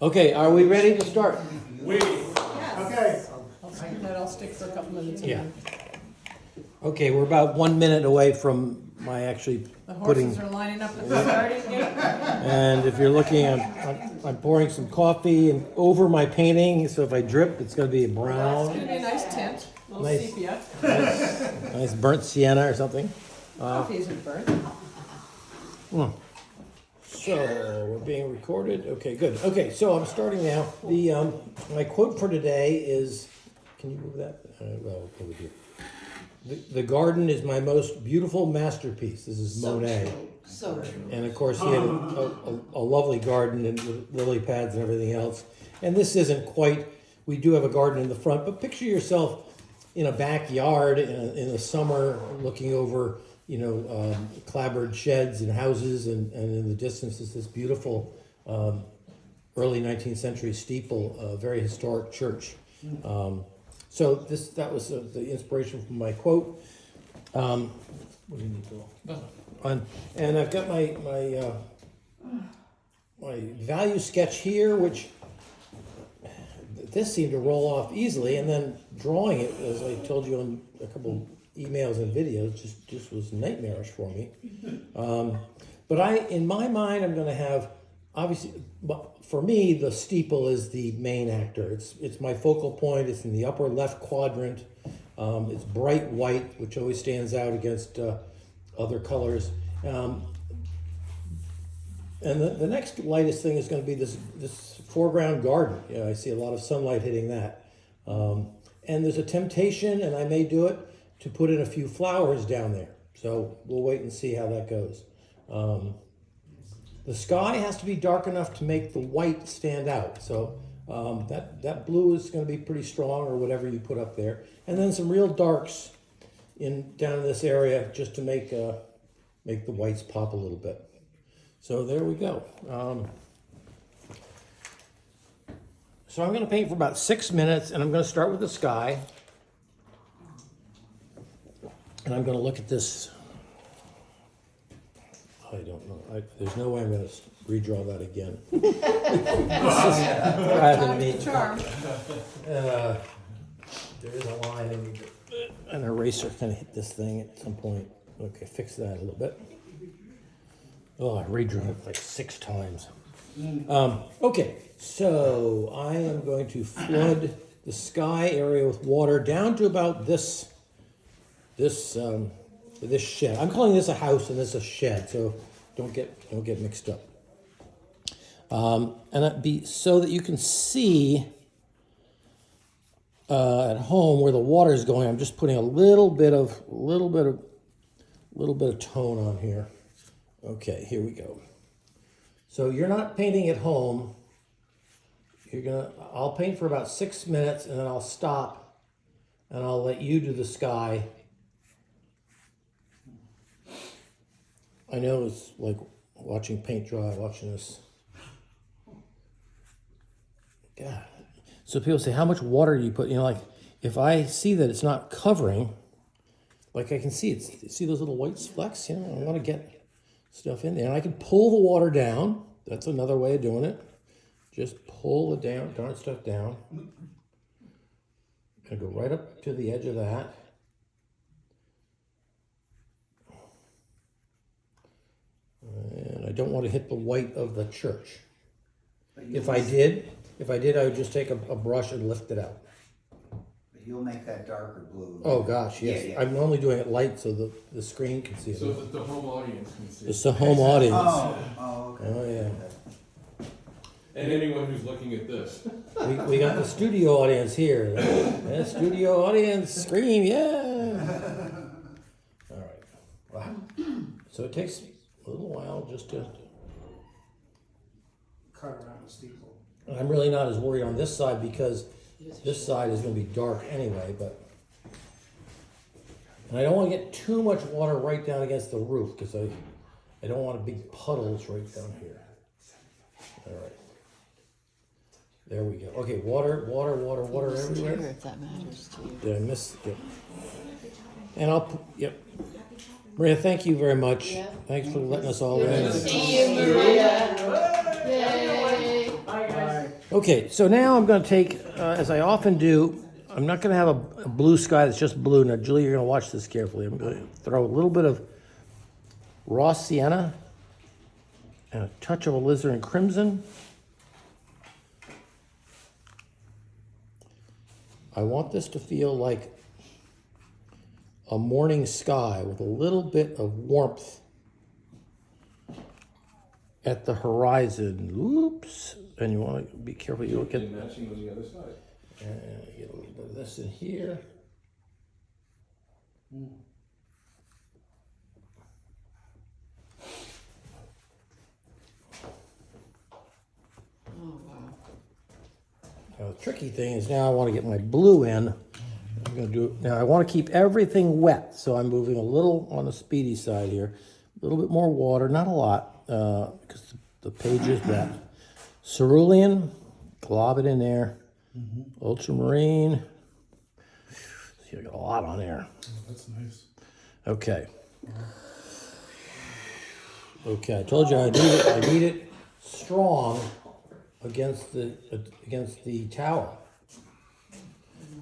Okay, are we ready to start? Okay. I'll stick for a couple minutes. Yeah. Okay, we're about 1 minute away from my actually The putting, horses are lining up at the starting gate. and if you're looking, I'm pouring some coffee and over my painting, so if I drip, it's gonna be It's brown. gonna be a nice tint, a little Nice. sepia. Nice burnt sienna or something. Coffee isn't burnt. So, we're being recorded, okay, good. Okay, so I'm starting now. My quote for today is, can you move that? Well, over here. The garden is my most beautiful masterpiece. This is Monet. So true. And of course, he had a lovely garden and with lily pads and everything else. And this isn't quite, we do have a garden in the front, but picture yourself in a backyard in the summer looking over, clapboard sheds and houses, and in the distance is this beautiful early 19th century steeple, very historic church. So that was the inspiration from my quote. What do you need, Bill? And I've got my value sketch here, which this seemed to roll off easily, and then drawing it, as I told you in a couple emails and videos, just was nightmarish for me. But in my mind, I'm going to have, obviously, for me, the steeple is the main actor. It's my focal point. It's in the upper left quadrant. It's bright white, which always stands out against other colors. And the next lightest thing is going to be this foreground garden. I see a lot of sunlight hitting that. And there's a temptation, and I may do it, to put in a few flowers down there. So we'll wait and see how that goes. The sky has to be dark enough to make the white stand out. So that blue is going to be pretty strong, or whatever you put up there. And then some real darks down in this area, just to make the whites pop a little bit. So there we go. So I'm going to paint for about 6 minutes, and I'm going to start with the sky. And I'm going to look at this. I don't know. There's no way I'm going to redraw that again. It's just driving me. Charm. There is a line, and an eraser kind of hit this thing at some point. Okay, fix that a little bit. Oh, I redrew it like 6 times. Okay, so I am going to flood the sky area with water down to about this shed. I'm calling this a house and this a shed, so don't get mixed up. And that'd be so that you can see at home where the water is going. I'm just putting a little bit of tone on here. Okay, here we go. So you're not painting at home. I'll paint for about 6 minutes, and then I'll stop, and I'll let you do the sky. I know it's like watching paint dry, watching this. God. So people say, how much water do you put? Like, if I see that it's not covering, like I can see it. See those little white flecks? I want to get stuff in there. And I can pull the water down. That's another way of doing it. Just pull the darn stuff down. And go right up to the edge of that. And I don't want to hit the white of the church. If I did, I would just take a brush and lift it out. But you'll make that darker blue. Oh gosh, yes. Yeah. I'm normally doing it light so the screen can see it. So that the home audience can see. It's the home audience. Oh, okay. Oh yeah. And anyone who's looking at this. We got the studio audience here. Yeah, studio audience screen, yeah. All right. Wow. So it takes a little while just to. Cut around the steeple. I'm really not as worried on this side because this side is going to be dark anyway, but. And I don't want to get too much water right down against the roof because I don't want big puddles right down here. All right. There we go. Okay, water everywhere. If that matters to you. Did I miss? Yep. And yep. Maria, thank you very much. Yeah. Thanks for letting us all in. See you, Maria. Yay. Bye, guys. Okay, so now I'm going to take, as I often do, I'm not going to have a blue sky that's just blue. Now, Julie, you're going to watch this carefully. I'm going to throw a little bit of raw sienna and a touch of alizarin crimson. I want this to feel like a morning sky with a little bit of warmth at the horizon. Oops. And you want to be careful. You look at And matching on the other side. get a little bit of this in here. Oh, wow. Now, the tricky thing is now I want to get my blue in. I'm going to do now. I want to keep everything wet, so I'm moving a little on the speedy side here. A little bit more water, not a lot, because the page is wet. Cerulean, glob it in there. Ultramarine. See, I got a lot on there. That's nice. Okay. Okay, I told you I need it strong against the tower.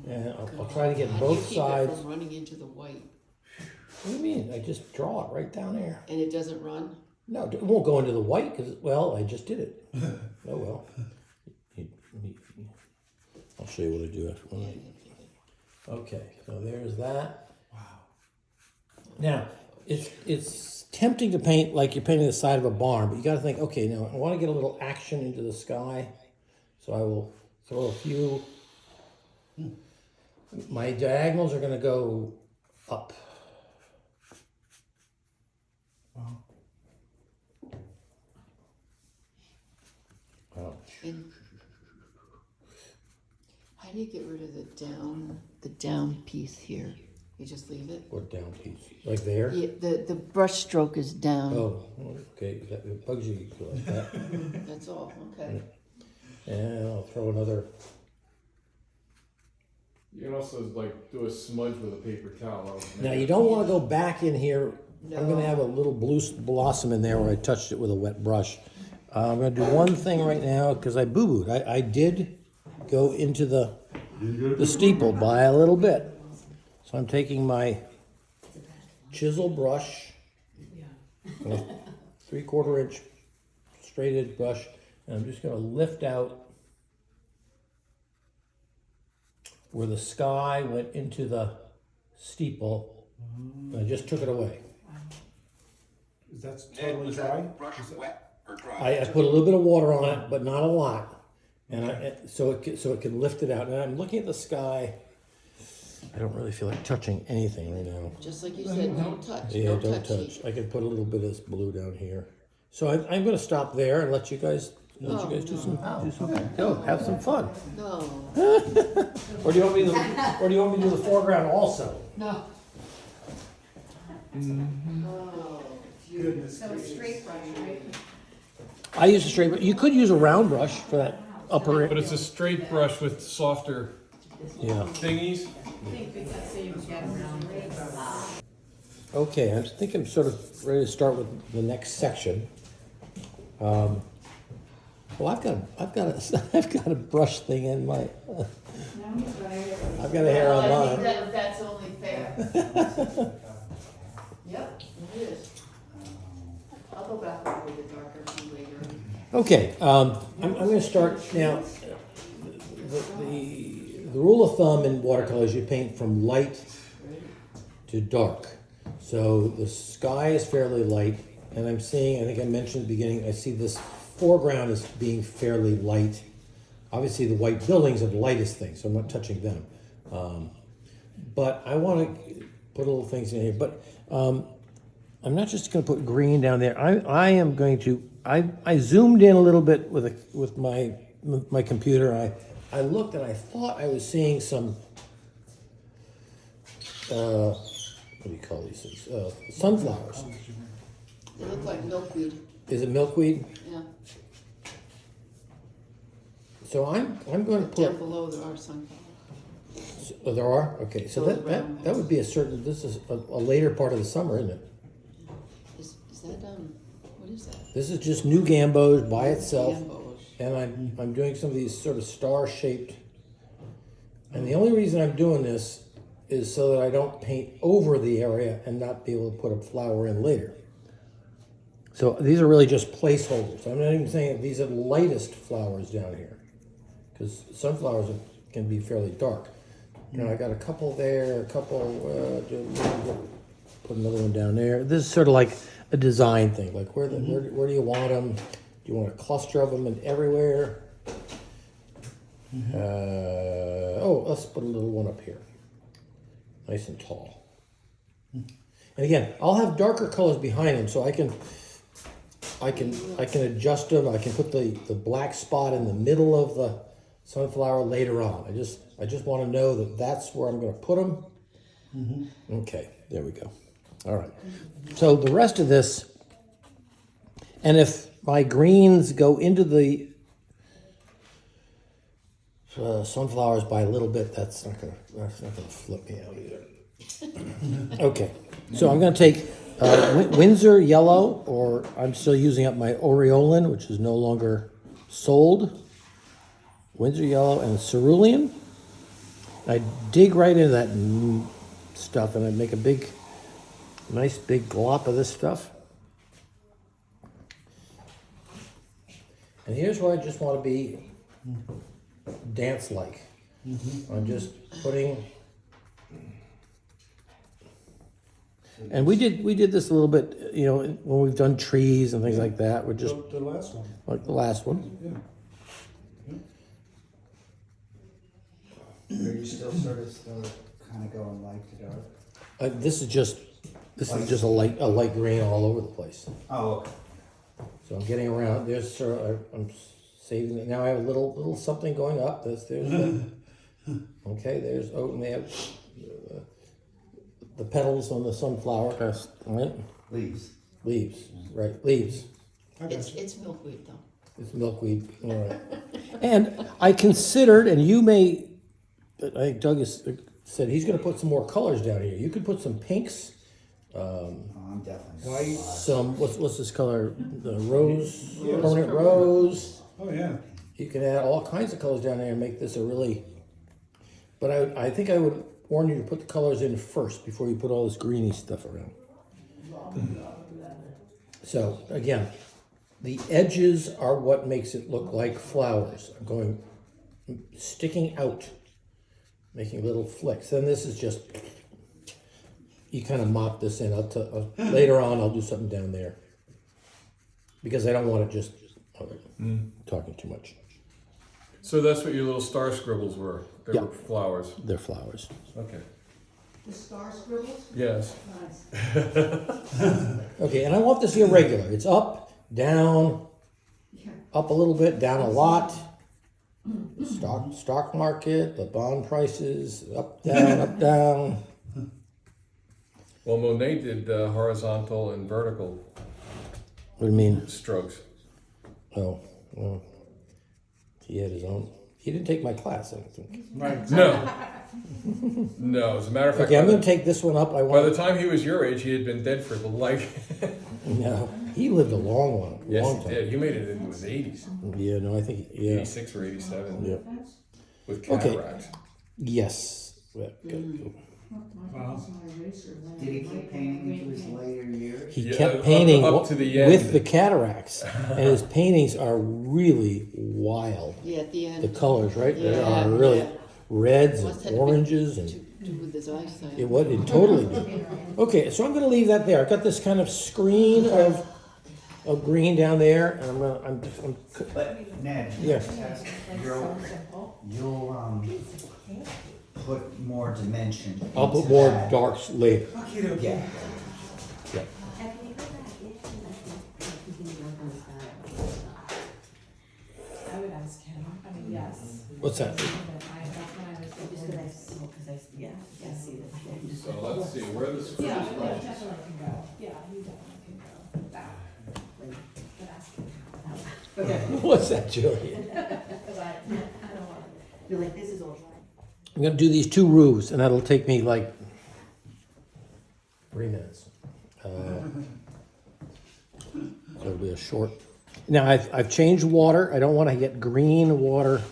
And I'll try to get How do both you keep it sides. from running into the white? What do you mean? I just draw it right down there. And it doesn't run? No, it won't go into the white because, well, I just did it. Oh, well. I'll show you what I do after. Okay, so there's that. Wow. Now, it's tempting to paint like you're painting the side of a barn, but you got to think, okay, now I want to get a little action into the sky, so I will throw a few. My diagonals are going to go up. Wow. And how do you get rid of the down piece here? You just leave it? Or down piece, like there. Yeah, the brush stroke is down. Oh, okay. That bugs you like that. That's all, okay. And I'll throw another. You can also like do a smudge with a paper towel. Now you don't want to go back in here. I'm going to No. have a little blue blossom in there where I touched it with a wet brush. I'm going to do one thing right now because I boo-booed. I did go into the steeple by a little bit. So I'm taking my chisel brush, a 3/4 inch straight edge brush, and I'm just going to lift out where the sky went into the steeple. And I just took it away. Is that totally dry? Brush wet or dry? I put a little bit of water on it, but not a lot, and so it can lift it out. And I'm looking at the sky. I don't really feel like touching anything right now. Just like you said, don't touch. Yeah, no don't touchy. touch. I can put a little bit of this blue down here. So I'm going to stop there and let you guys do some go have some fun. No, Or do you want me to do the foreground also? no. Goodness. So it's straight brush, right? I use a straight, but you could use a round brush for that upper. But it's a straight brush with softer Yeah. thingies. I think because so you can get around it. Okay, I think I'm sort of ready to start with the next section. Well, I've got a brush thing in my. I've got a hair on Well, I think mine. that's only fair. Yep, it is. I'll go back over the darker one later. Okay, I'm going to start now. The rule of thumb in watercolors, you paint from light to dark. So the sky is fairly light, and I'm seeing, I think I mentioned at the beginning, I see this foreground as being fairly light. Obviously, the white buildings are the lightest thing, so I'm not touching them. But I want to put little things in here. But I'm not just going to put green down there. I am going to. I zoomed in a little bit with my computer. I looked and I thought I was seeing some. What do you call these things? Sunflowers. They look like milkweed, Is it milkweed? yeah. So I'm going to put. Down below there are sunflowers. Oh, there are? Okay, so Those that round would be a certain. This is a later part of the summer, isn't it? Is that, what is that? This is just new gambos by itself, Gambos. and I'm doing some of these sort of star-shaped. And the only reason I'm doing this is so that I don't paint over the area and not be able to put a flower in later. So these are really just placeholders. I'm not even saying that these are the lightest flowers down here, because sunflowers can be fairly dark. Now I got a couple there, a couple, put another one down there. This is sort of like a design thing, like where do you want them? Do you want a cluster of them in everywhere? Let's put a little one up here. Nice and tall. And again, I'll have darker colors behind them, so I can adjust them. I can put the black spot in the middle of the sunflower later on. I just want to know that that's where I'm going to put them. Okay, there we go. All right. So the rest of this, and if my greens go into the sunflowers by a little bit, that's not gonna flip me out either. Okay, so I'm gonna take Windsor yellow, or I'm still using up my Aureolin, which is no longer sold. Windsor yellow and cerulean. I dig right into that stuff, and I make a nice big glop of this stuff. And here's where I just want to be dance-like. I'm just putting, and we did this a little bit, you know, when we've done trees and things like that. We're just The last one. like the last one. Yeah. Are you still sort of kind of going light to dark? This is just a light green all over the place. Oh, okay. So I'm getting around. There's I'm saving it now. I have a little something going up. There's okay. There's and they have the petals on the sunflower. Right? Leaves. Leaves. Right. Leaves. It's milkweed though. It's milkweed. All right. And I considered, and you may, I think Doug said he's going to put some more colors down here. You could put some pinks. I'm definitely. White. Some what's this color? The rose, permanent rose. Oh, yeah. You can add all kinds of colors down there and make this a really. But I think I would warn you to put the colors in first before you put all this greeny stuff around. So again, the edges are what makes it look like flowers. I'm sticking out, making little flicks. Then this is just. You kind of mop this in. Later on, I'll do something down there because I don't want to just talking too much. So that's what your little star scribbles were. They Yeah. were flowers. They're flowers. Okay. The star scribbles? Yes. Nice. Okay, and I want this irregular. It's up, down, Yeah. up a little bit, down a lot. The stock market, the bond prices, up, down. Well, Monet did horizontal and vertical What do you mean? strokes. Oh, well, he had his own. He didn't take my class, I don't think. Right. No. No, as a matter of fact, Okay, I'm going to take this one up. by the time he was your age, he had been dead for the life. No, he lived a long one, Yes, long he time. did. He made it into his 80s. Yeah, no, I think, yeah. 86 or 87 Yeah. with Okay. cataracts. Yes. Yeah, good. Wow. Did he keep painting into his later years? He Yeah, kept up- painting up to the end. with the cataracts, and his paintings are really wild. Yeah, at the end. The colors, right? They Yeah, are really yeah. reds Must have and been oranges, To and do with his eyesight. it totally did. Okay, so I'm going to leave that there. I've got this kind of screen of green down there, and I'm But Ned, Yeah. you'll put more dimension. I'll put into more that. darks later. Yeah. I would ask him, I mean, yes. What's that? That's when I was thinking. Yeah, So let's see, where the scribbles yeah, he were. definitely can go, yeah, he definitely can go back. But ask him. What's that, Julian? Because I don't want You're like, this is all dry. I'm going to do these 2 roofs, and that'll take me like 3 minutes. So it'll be a short Now, I've changed water. I don't want to get green water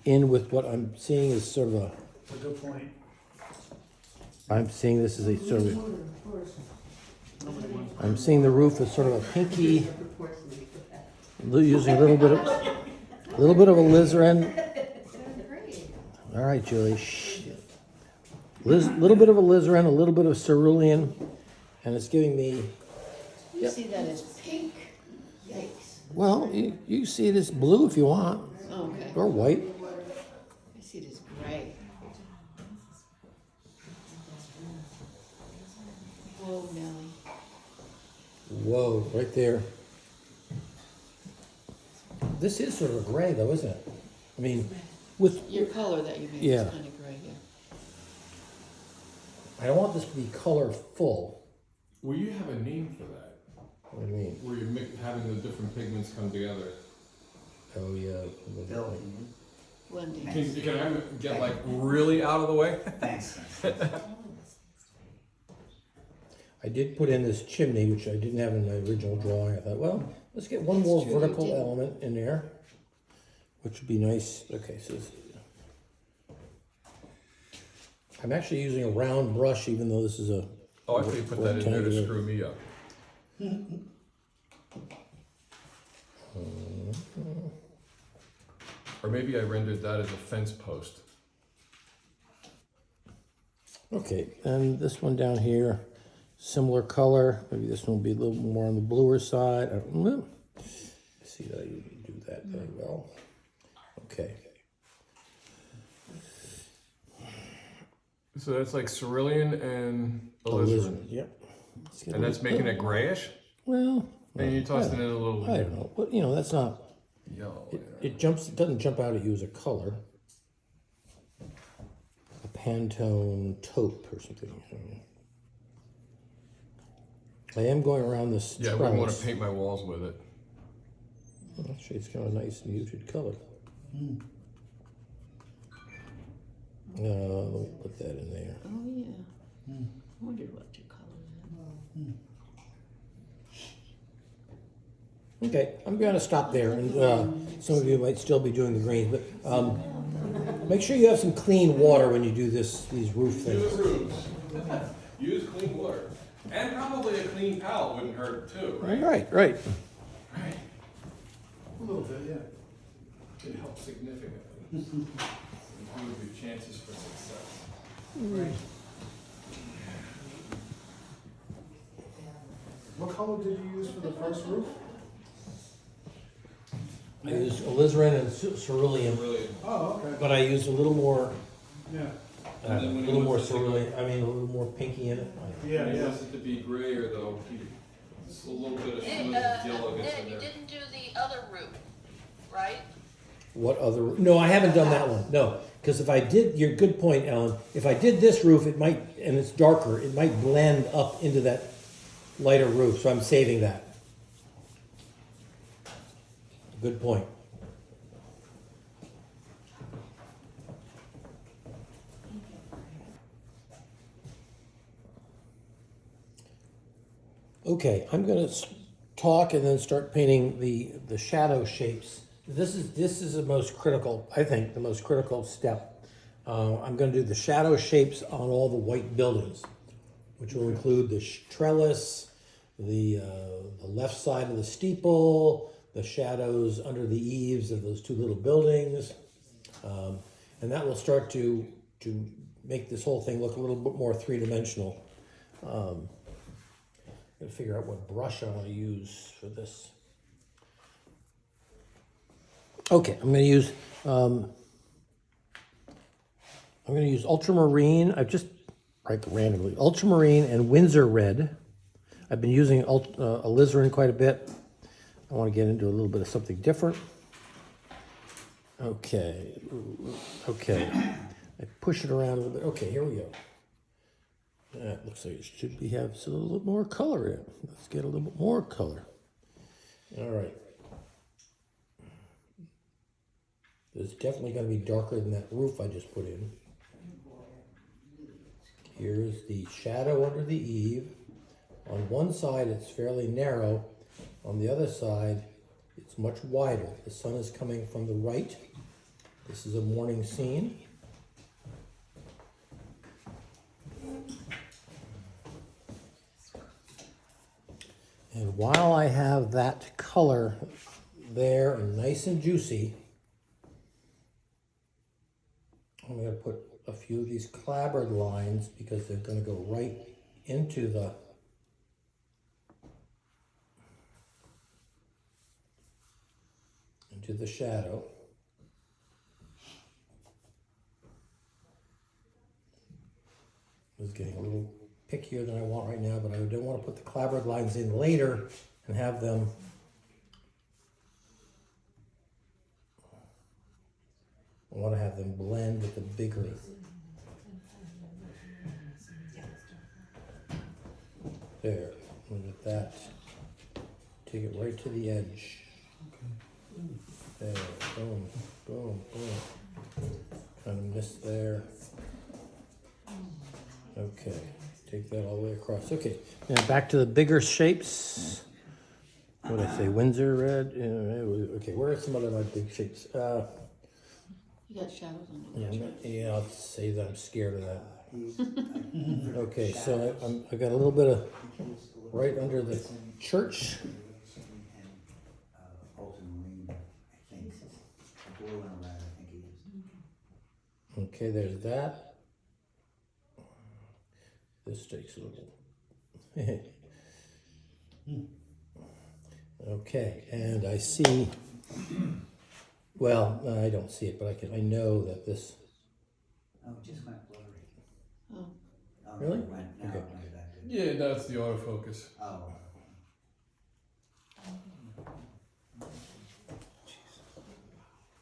in with what I'm seeing is sort of a, That's a good point. I'm seeing this as a sort of, I'm seeing the roof as sort of a pinky, using a little bit of alizarin. All right, Julie. Shh. Little bit of alizarin, a little bit of cerulean, and it's giving me. You see that as pink? Yikes. Well, you see it as blue if you want, Okay. or white. I see it as gray. Whoa, Nelly. Whoa, right there. This is sort of a gray, though, isn't it? I mean, with Your color that you made Yeah. is kind of gray, yeah. I don't want this to be colorful. Well, you have a name for that, What do you mean? where you're having the different pigments come together. Oh yeah. Building. Blending. Can I get like really out of the way? Thanks. I did put in this chimney, which I didn't have in my original drawing. I thought, well, let's get one more true, you vertical didn't. element in there, which would be nice. Okay, so I'm actually using a round brush, even though this is a. Oh, I thought you put that in there to Rectangular. screw me up. Or maybe I rendered that as a fence post. Okay, and this one down here, similar color. Maybe this one will be a little more on the bluer side. I don't know. See that you do that very well. Okay. So that's like cerulean and alizarin. Yep. Let's get And a that's little- making it grayish? Well, And you tossed it in a little I don't know, but that's not. yellow. It doesn't jump out at you as a color. A Pantone taupe or something. I don't know. I am going around this Yeah, I wouldn't want trellis. to paint my walls with it. Actually, it's kind of a nice muted color. Let me put that in there. Oh, yeah. I wondered what your color is. Okay, I'm going to stop there, and some of you might still be doing the greens, but make sure you have some clean water when you do these roof Do things. the roofs. Use clean water. And probably a clean palette wouldn't hurt too, right? Right. Right. A little bit, yeah. It helps significantly. Improve your chances for success. What color did you use for the first roof? I use alizarin and cerulean, Really. Oh, okay. but I use a little more, Yeah. a And then when he little more wants to take cerulean. I mean, a little more pinky in it. Yeah, When he yeah. wants it to be grayer though, just a little bit of smooth yellow gets in Ned, you there. didn't do the other roof, right? What other? No, I haven't done that one. No, because if I did, your good point, Ellen. If I did this roof, it might, and it's darker, it might blend up into that lighter roof. So I'm saving that. Good point. Okay, I'm going to talk and then start painting the shadow shapes. This is the most critical, I think, the most critical step. I'm going to do the shadow shapes on all the white buildings, which will include the trellis, the left side of the steeple, the shadows under the eaves of those two little buildings, and that will start to make this whole thing look a little bit more three-dimensional. Gotta figure out what brush I want to use for this. Okay, I'm going to use ultramarine. I've just randomly ultramarine and Windsor red. I've been using alizarin quite a bit. I want to get into a little bit of something different. Okay. I push it around a little bit. Okay, here we go. That looks like it should have a little bit more color in it. Let's get a little bit more color. All right. It's definitely going to be darker than that roof I just put in. Here's the shadow under the eave. On one side, it's fairly narrow. On the other side, it's much wider. The sun is coming from the right. This is a morning scene. And while I have that color there and nice and juicy, I'm going to put a few of these clabbered lines because they're going to go right into the shadow. It's getting a little pickier than I want right now, but I don't want to put the clabbered lines in later and have them I want to have them blend with the bigger. There, look at that. Take it right to the edge. There, boom, boom, boom. Kind of missed there. Okay, take that all the way across. Okay, now back to the bigger shapes. What did I say? Windsor red. Okay, where are some other my big shapes? You got shadows on the Yeah, left. yeah, I'll say that I'm scared of that. He's, Okay, so I got a little bit of right under the church. Bolton Marine, I think. A blue and a red, I think he is. Okay, there's that. This takes a little. Okay, and I see. Well, I don't see it, but I know that this. Oh, it just went blurry. Oh, Oh, Really? It went, now Okay. it went that good. Yeah, that's the autofocus. Oh.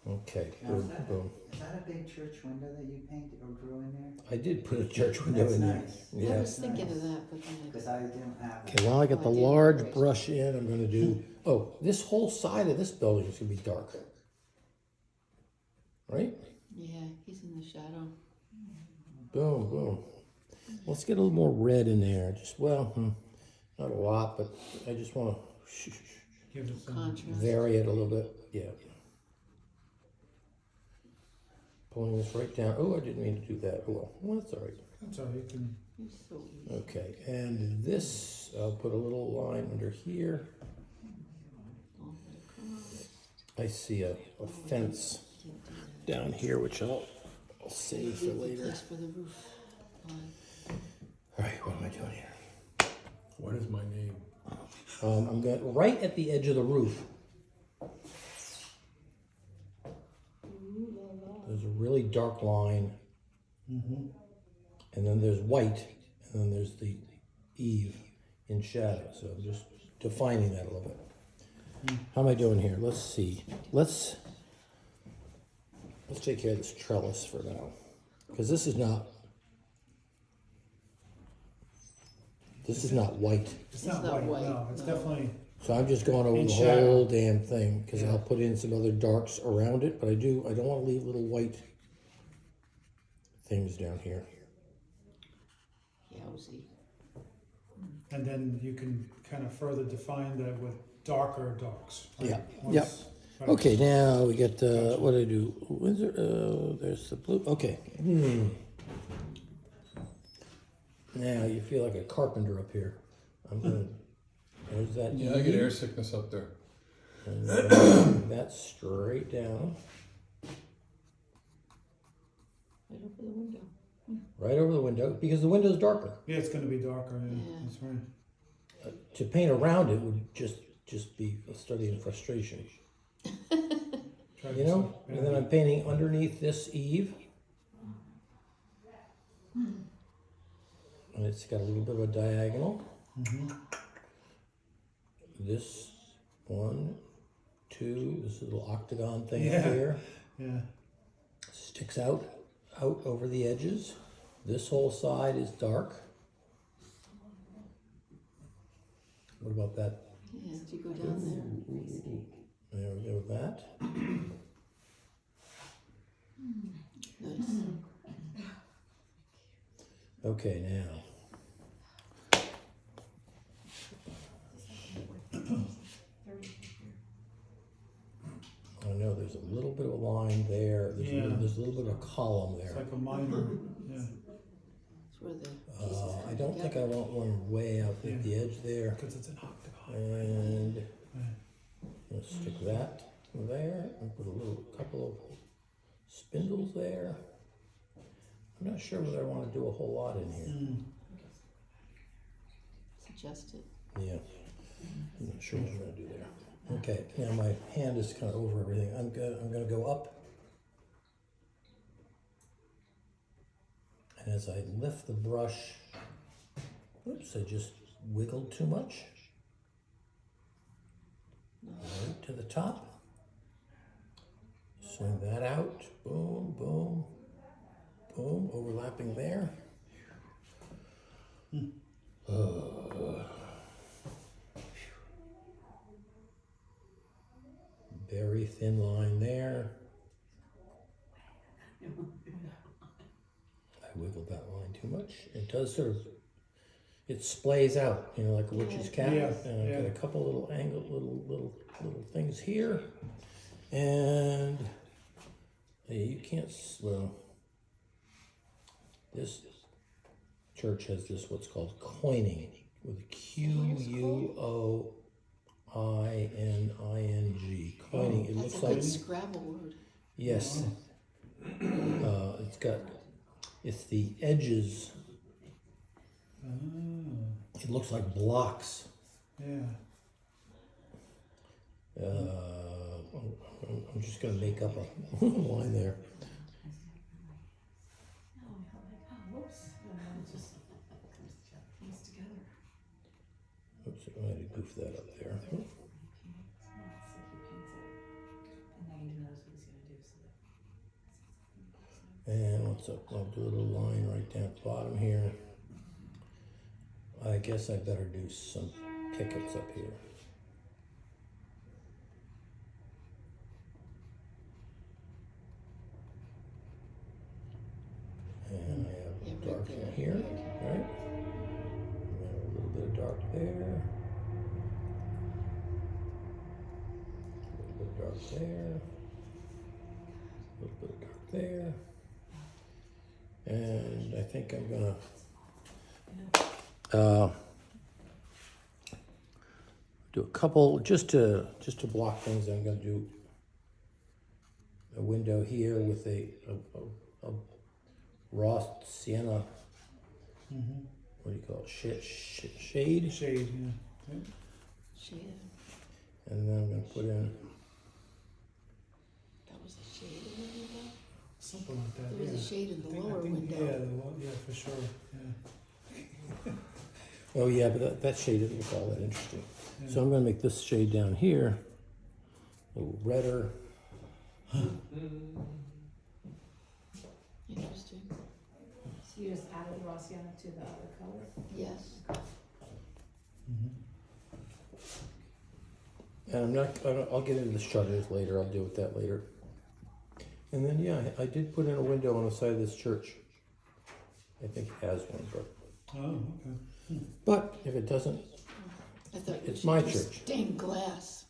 Okay, Now, boom, boom. is that a big church window that you painted or drew in there? I did put a church window That's in there. nice. I Yeah. was thinking of that, but then Because I didn't have. Okay, while I get the Oh, I did. large brush in, I'm gonna do, oh, this whole side of this building is gonna be dark. Right? yeah, he's in the shadow. Boom, boom. Let's get a little more red in there. Just, well, not a lot, but I just wanna Give it some. Contrast. vary it a little bit. Yeah. Pulling this right down. Oh, I didn't mean to do that. Oh, well, that's all right. That's all, you can, You're so easy. Okay, and this, I'll put a little line under here. All the across. I see a fence down here, which I'll save for Leave the later. place for the roof line. All right, what am I doing here? What is my name? I'm going right at the edge of the roof. There's a really dark line, and then there's white, and then there's the eave in shadow. So I'm just defining that a little bit. How am I doing here? Let's see. Let's take care of this trellis for now, because this is not white. it's It's not not white, white, no, it's no. definitely, So I'm just going over In the shadow. whole damn thing, because Yeah. I'll put in some other darks around it, but I don't want to leave little white things down here. Yowzy. and then you can kind of further define that with darker darks. right? Yeah, Once- yep. right. Okay, now we get, what do I do? Windsor, there's the blue, okay. Now you feel like a carpenter up here. I'm gonna, there's that. Yeah, I get E, air sickness up there. and then that straight down, Right over the window. right over the window, because the window's darker. Yeah, it's gonna be darker, yeah, Yeah. that's right. To paint around it would just be a study in frustration. Try You this know, out. and then I'm painting underneath this eave. And it's got a little bit of a diagonal. This 1, 2, this little octagon thing Yeah. here Yeah, sticks out over the edges. This whole side is dark. What about that? Yeah, if you go down there. There we go with that. Nice. Okay, now. there's a little bit of a column It's there. like a minor, yeah, It's where the pieces I don't think I want one way out at the edge there. because it's an octagon. And Yeah. I'll stick that there and put a couple of spindles there. I'm not sure whether I want to do a whole lot in here. Mm. suggest it. Yeah, I'm not sure what I'm gonna do there. Okay, now my hand is kind of over everything. I'm gonna go up. And as I lift the brush, oops, I just wiggled too much. Right to the top. Swing that out. Boom, boom, boom, overlapping there. Very thin line there. I wiggled that line too much. It does sort of, it splays out, you know, like a witch's cap. Yeah, And I've got yeah. a couple little little things here. And you can't, well, this church has this what's called coining with Q-U-O-I-N-I-N-G. Coining, it That's looks a like, good Scrabble word. yes. It's the edges, Ah, it looks like blocks. yeah. I'm just gonna make up a line there. No, I'm like, oh, whoops, and then it just comes together. Oops, I had to goof that up there. No, it's like he paints it, and now he knows what he's gonna do, so that. And what's up? I'll do a little line right down at the bottom here. I guess I better do some pickets up here. And I have Yeah, right dark there. in here, right? And a little bit of dark there. A little bit of dark there. A little bit of dark there. And I think I'm gonna do a couple just to block things. I'm gonna do a window here with a raw sienna. Mm-hmm. What do you call it? Shade. Shade, yeah. Shade. And then I'm gonna put in. That was a shade in the window? Something like that, There was yeah. a shade in the I lower think, window. yeah, for sure, yeah. Oh yeah, but that shade didn't look all that interesting. Yeah. So I'm gonna make this shade down here a little redder. Interesting. So you just added raw sienna to the other color? Yes. Mhm. And I'll get into the shutters later. I'll deal with that later. And then yeah, I did put in a window on the side of this church. I think it has one, Oh, okay. but if it doesn't, I thought you It's should my use church. stained glass.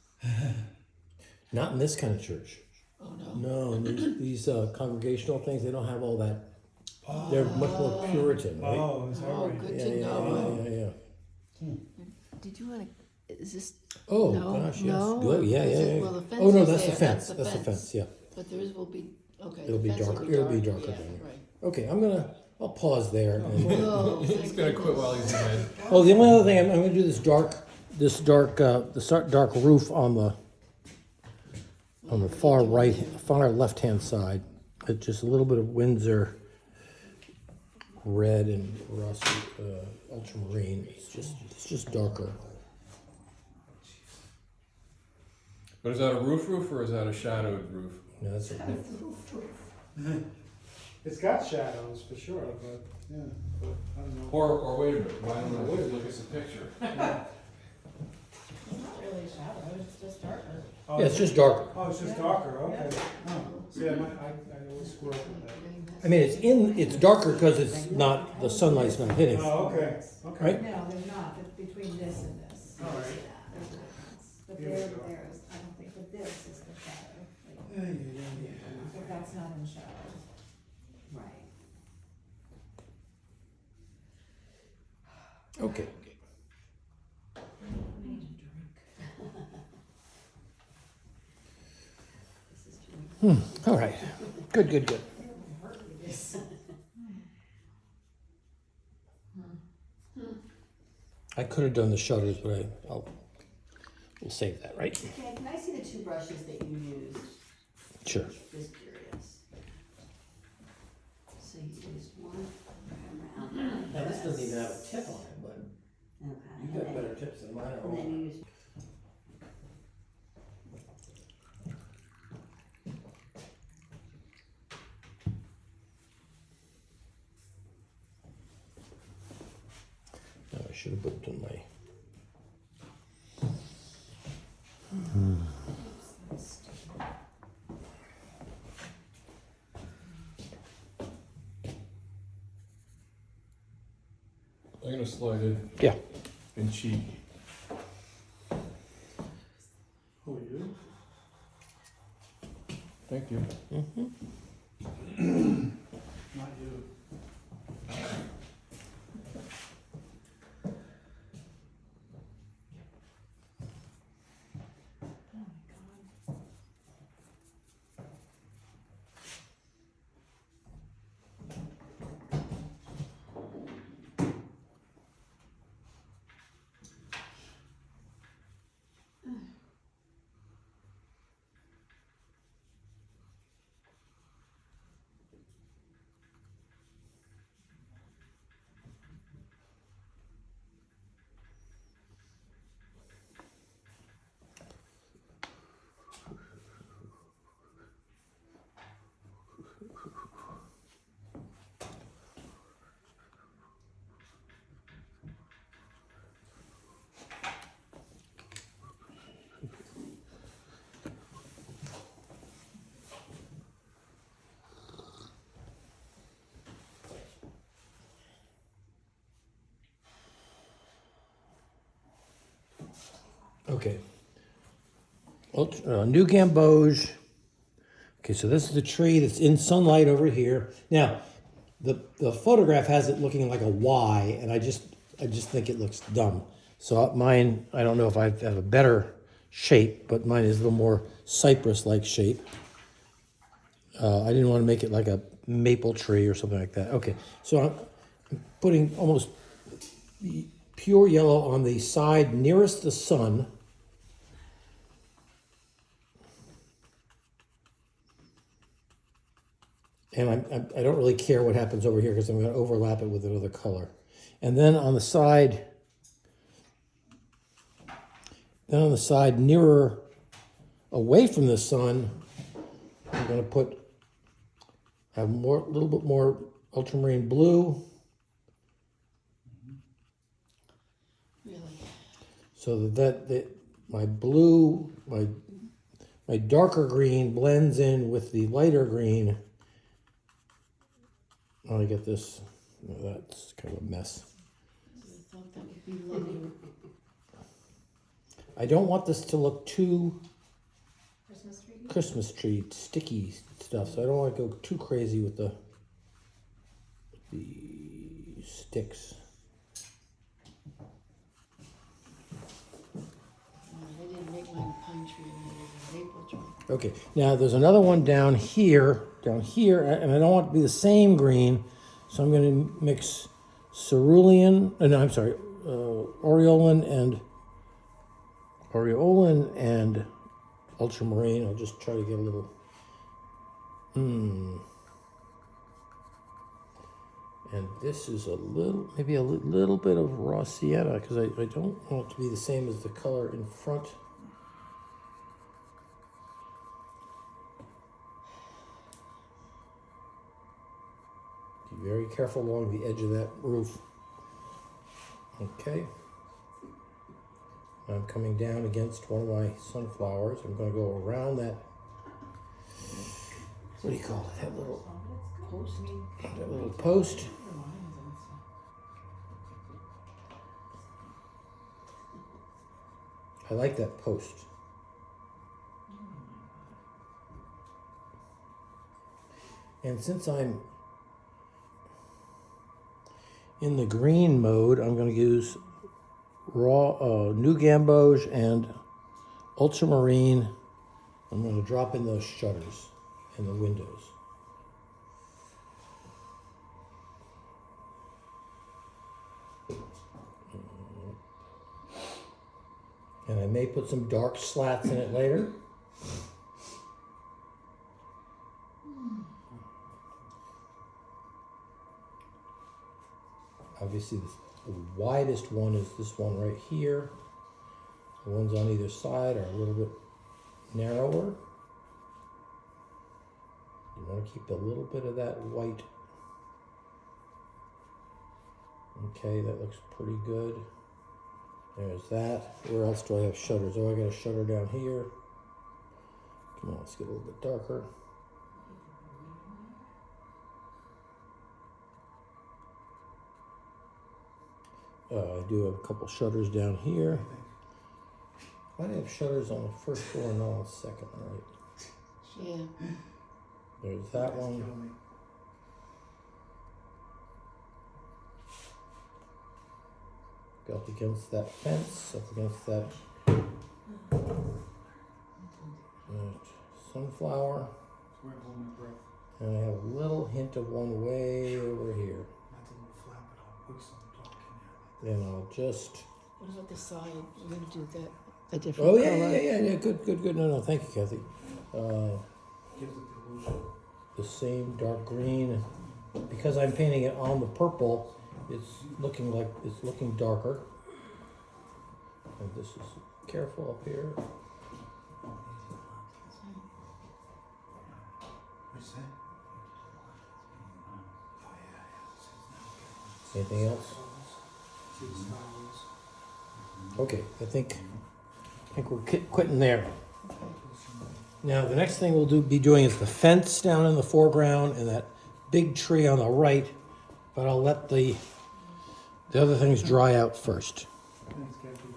not in this kind of church. Oh, no. No, these congregational things, they don't have all that. They're much more Puritan, right? Oh, is that Oh, right? good Yeah, to yeah, know. yeah. Did you wanna, is this, Oh No, gosh, yes, no, good. Yeah, is yeah, it- yeah. well, the fence Oh no, is that's the there, fence. that's the That's the fence. fence. Yeah. but theirs will be, okay. It'll the be fence will darker. It'll be dark, darker yeah, down here. right. Okay, I'll pause there. And, Oh, He's thank gonna quit goodness. while he's ahead. oh, the only other thing I'm going to do this dark roof on the far right, far left hand side. It's just a little bit of Windsor red and rusty ultramarine. It's just darker. But is that a roof or is that a shadowed roof? No, that's a roof. It's got shadows for sure, but, yeah, but I don't know. Or wait a minute, why don't we look at the picture? Not really shadow, it's just darker. Oh, Yeah, it's just darker. Oh, it's just darker, okay. Oh, see, I always screw up with that. I mean, it's darker because it's not, the sunlight's not hitting. Oh, okay, okay. Right? No, there's not, it's between this and this. All right. There's a difference. But Here we there, go. there is, I don't think, but this is the shadow. Like, Yeah, yeah, yeah, yeah. that's not in show. Right. Okay. I need a drink. This is true. All right. Good, good, good. I could have done the shutters, but we'll save that, right? Okay, can I see the two brushes that you used? Sure. Just curious. So you used one around. Now, this doesn't even have a tip on it, but Okay. you've got better tips than mine. And then you used. No, I should have put in my. I'm gonna slide in Yeah. and cheat. Who are you? Thank you. Not you. Oh my god. Okay. New Gamboge. Okay, so this is the tree that's in sunlight over here. Now, the photograph has it looking like a Y, and I just think it looks dumb. So mine, I don't know if I have a better shape, but mine is a little more cypress-like shape. I didn't want to make it like a maple tree or something like that. Okay, so I'm putting almost pure yellow on the side nearest the sun. And I don't really care what happens over here because I'm going to overlap it with another color. And then on the side nearer away from the sun, I'm going to have a little bit more ultramarine blue. Really? So that my blue, my darker green blends in with the lighter green. Oh, I get this. Oh, that's kind of a mess. I thought that would be lovely. I don't want this to look too Christmas tree? Christmas tree sticky stuff, so I don't want to go too crazy with the sticks. I didn't make mine a pine tree, I made it a maple tree. Okay, now there's another one down here, and I don't want it to be the same green, so I'm going to mix cerulean, aureolin and ultramarine. I'll just try to get a little, and this is maybe a little bit of raw sienna, because I don't want it to be the same as the color in front. Be very careful along the edge of that roof. Okay. I'm coming down against one of my sunflowers. I'm going to go around that. What do you call it? That little Post. post. I like that post. And since I'm in the green mode, I'm going to use raw new gamboge and ultramarine. I'm going to drop in those shutters and the windows. And I may put some dark slats in it later. Obviously, the widest one is this one right here. The ones on either side are a little bit narrower. You want to keep a little bit of that white. Okay, that looks pretty good. There's that. Where else do I have shutters? Oh, I got a shutter down here. Come on, let's get a little bit darker. I do have a couple shutters down here. Why do I have shutters on the first floor and not on the second? All right. Yeah. There's that one. Up against that fence, up against that sunflower. Where I'm holding my breath. And I have a little hint of one way over here. That's a little flat, but I'll put some dark in there. Then I'll just. What about the side? We're gonna do that a different Oh, color. yeah. Good. No, thank you, Kathy. Gives it the illusion. The same dark green. Because I'm painting it on the purple, it's looking darker. And this is careful up here. What's that? Anything else? See the stars. Okay, I think we're quitting there. Now the next thing we'll be doing is the fence down in the foreground and that big tree on the right, but I'll let the other things dry out first. Thanks, Kathy.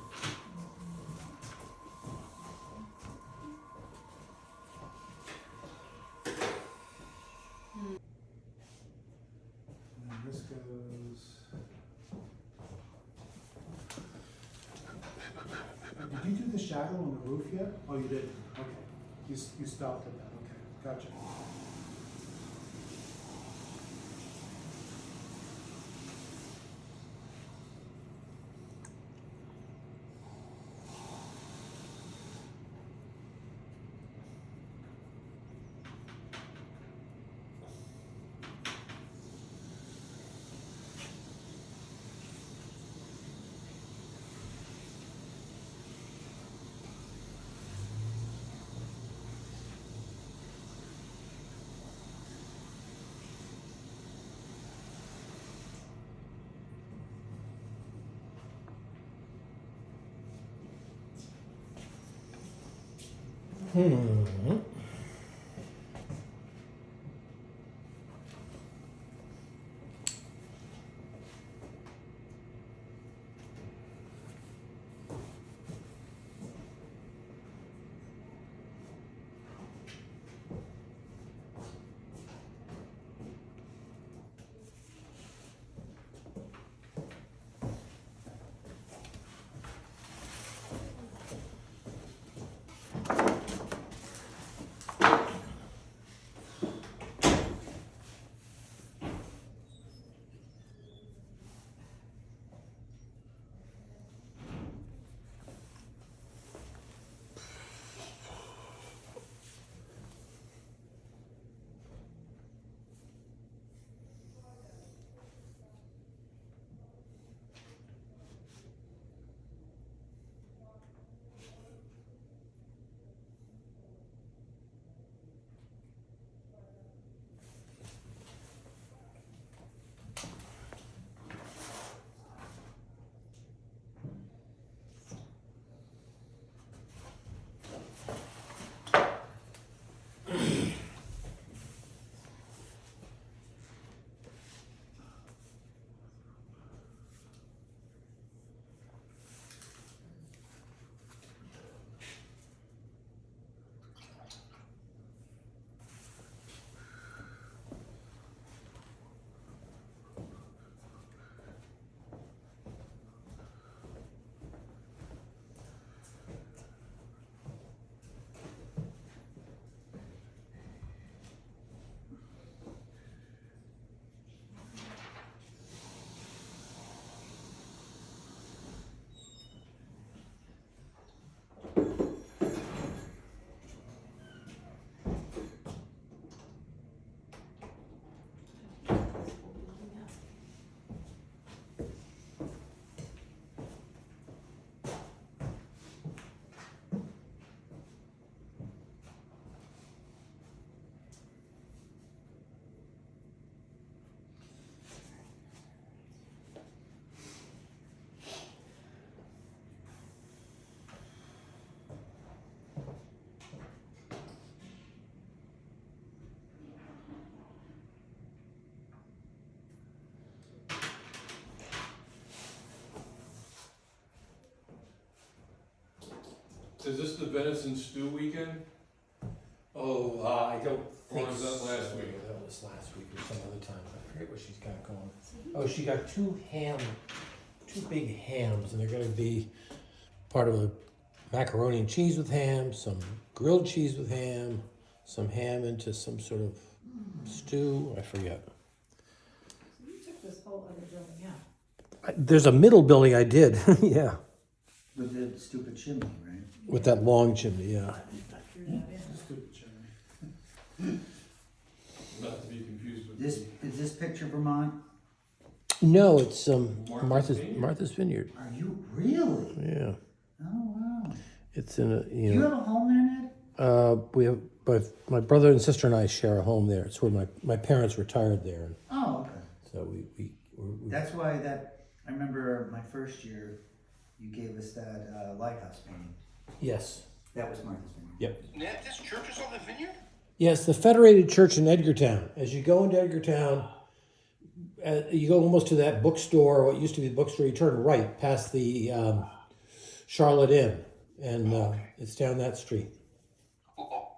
And then this goes. Did you do the shadow on the roof yet? Oh, you did. Okay. You stopped at that. Okay. Gotcha. Is this the venison stew weekend? Oh, I don't think. Or was that last week? That was last week or some other time. I forget what she's got going. Oh, she got two big hams, and they're gonna be part of a macaroni and cheese with ham, some grilled cheese with ham, some ham into some sort of stew. I forget. So you took this whole other building out. There's a middle building I did, yeah, With the stupid chimney, right? with that long chimney, yeah. Threw that in. Stupid chimney. Not to be confused with. Is this picture Vermont? No, it's Martha's Vineyard? Martha's Vineyard. Are you really? Yeah, Oh, wow. it's in a Do you have a home there, Ned? we have my brother and sister and I share a home there. It's where my parents retired there, and Oh, okay. so we That's why I remember my first year, you gave us that lighthouse painting. yes. That was Martha's Vineyard. Yep. Ned, this church is on the vineyard? Yes, the Federated Church in Edgartown. As you go into Edgartown, you go almost to that bookstore, what used to be the bookstore, you turn right past the Charlotte Inn, and it's down that street. Oh,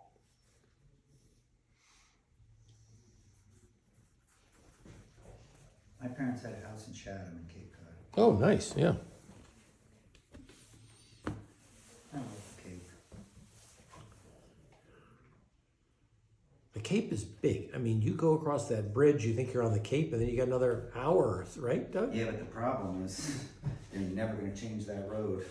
My parents had a house in Chatham in Cape Cod. Oh, nice, yeah. I love the Cape. The Cape is big. I mean, you go across that bridge, you think you're on the Cape, and then you got another hour, right, Doug? Yeah, but the problem is, they're never gonna change that road,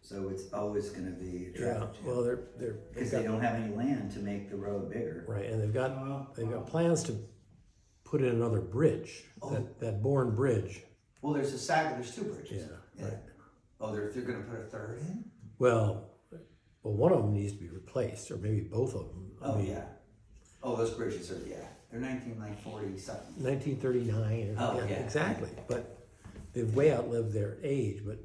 so it's always gonna be a Yeah, traffic well, jam. they're Because they don't have any land to make the road bigger. right, and they've got plans to put in another bridge, that Bourne Bridge. Well, there's two bridges. Yeah, right. Oh, they're gonna put a third in? Well, one of them needs to be replaced, or maybe both of them. I Oh, mean, yeah. Oh, those bridges are, yeah, they're 1940 something. 1939. Oh, yeah. Exactly. But they've way outlived their age. But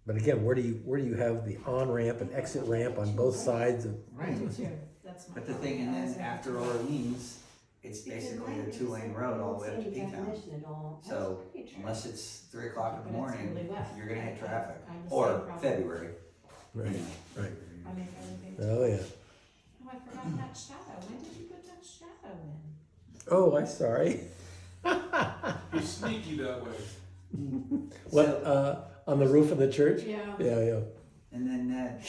But again, where do you have the on ramp and exit ramp on both sides of? I do too. That's my. But the thing, and then after Orleans, it's basically a 2-lane road all the way up to P-Town. So unless it's 3 o'clock in the But it's really morning, wet. you're gonna hit traffic. I have the Or same problem. February. Right. Right. I make everything. Oh yeah. Oh, I forgot that shadow. When did you put that shadow in? Oh, I'm sorry. He's sneaky that way. What? On the roof of the church? Yeah. Yeah. And then Ned,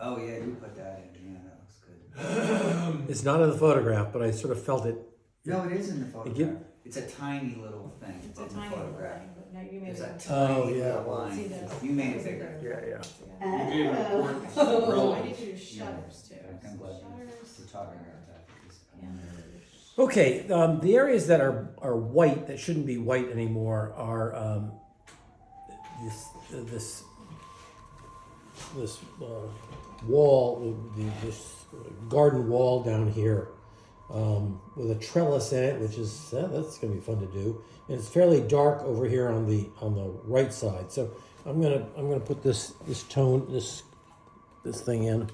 oh yeah, you put that in, yeah, that looks good. It's not in the photograph, but I sort of felt it. No, it is in the give- photograph. It's a tiny little thing It's in a the tiny little photograph. thing, but now you made There's it. a Oh, tiny yeah. little See line. this? You made it bigger. Yeah. You gave it important Oh, I relevance. need to do shutters too. I'm glad Shutters. we're talking about that. Because Yeah. Okay, the areas that are white that shouldn't be white anymore are this wall, this garden wall down here with a trellis in it, which is that's gonna be fun to do, and it's fairly dark over here on the right side. So I'm gonna put this tone this thing in.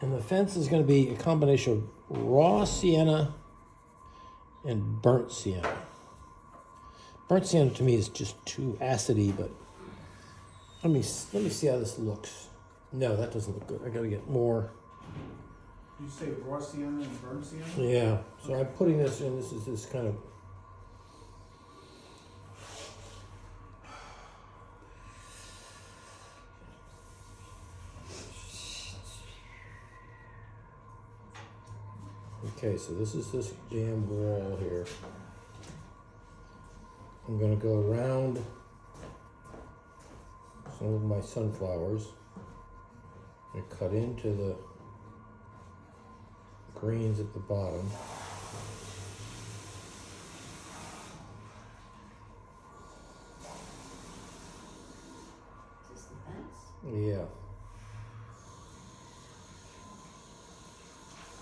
And the fence is going to be a combination of raw sienna and burnt sienna. Burnt sienna to me is just too acidy, but let me see how this looks. No, that doesn't look good. I got to get more. You say raw sienna and burnt sienna? Yeah, so I'm putting this in. This is this kind of. Okay, so this is this damn wall here. I'm gonna go around some of my sunflowers and cut into the greens at the bottom. Is this the fence? Yeah.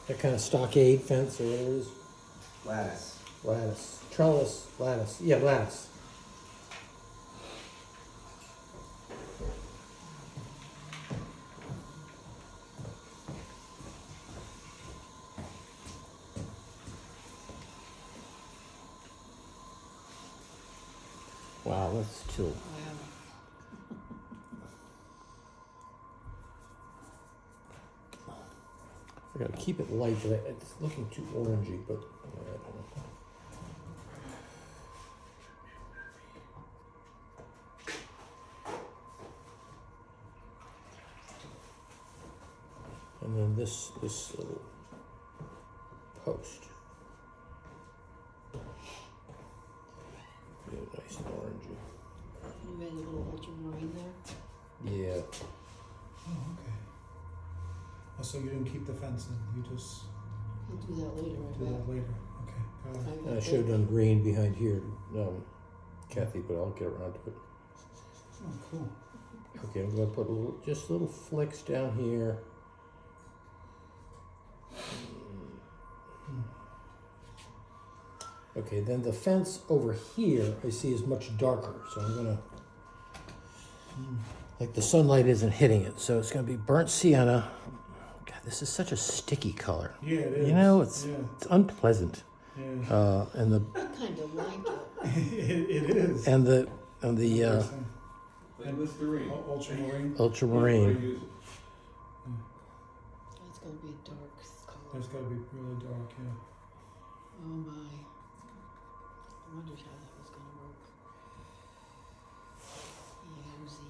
That kind of stockade fence or whatever it is. lattice. Lattice. Trellis. Lattice. Yeah, lattice. Wow, that's too. Wow. I gotta keep it light, but it's looking too orangey, but I don't know. And then this little post. Yeah, nice and orangey. You made a little ultramarine there? Yeah. Oh, okay. Oh, so you didn't keep the fence in, you just We'll do that later, I do bet. that later, okay, got it. And I should have done green behind here, Kathy, but I'll get around to it. Oh, cool. Okay, I'm gonna put just little flicks down here. Okay, then the fence over here I see is much darker, so I'm gonna, like the sunlight isn't hitting it, so it's gonna be burnt sienna. God, this is such a sticky color. Yeah, it is. You know, it's Yeah, unpleasant. yeah. And the Kind of like it. It is. and the Interesting. Like Listerine. Ultramarine, ultramarine. Use it. It's gonna be a dark color. that's gotta be really dark, yeah. Oh my. I wondered how that was gonna work. Yowzy.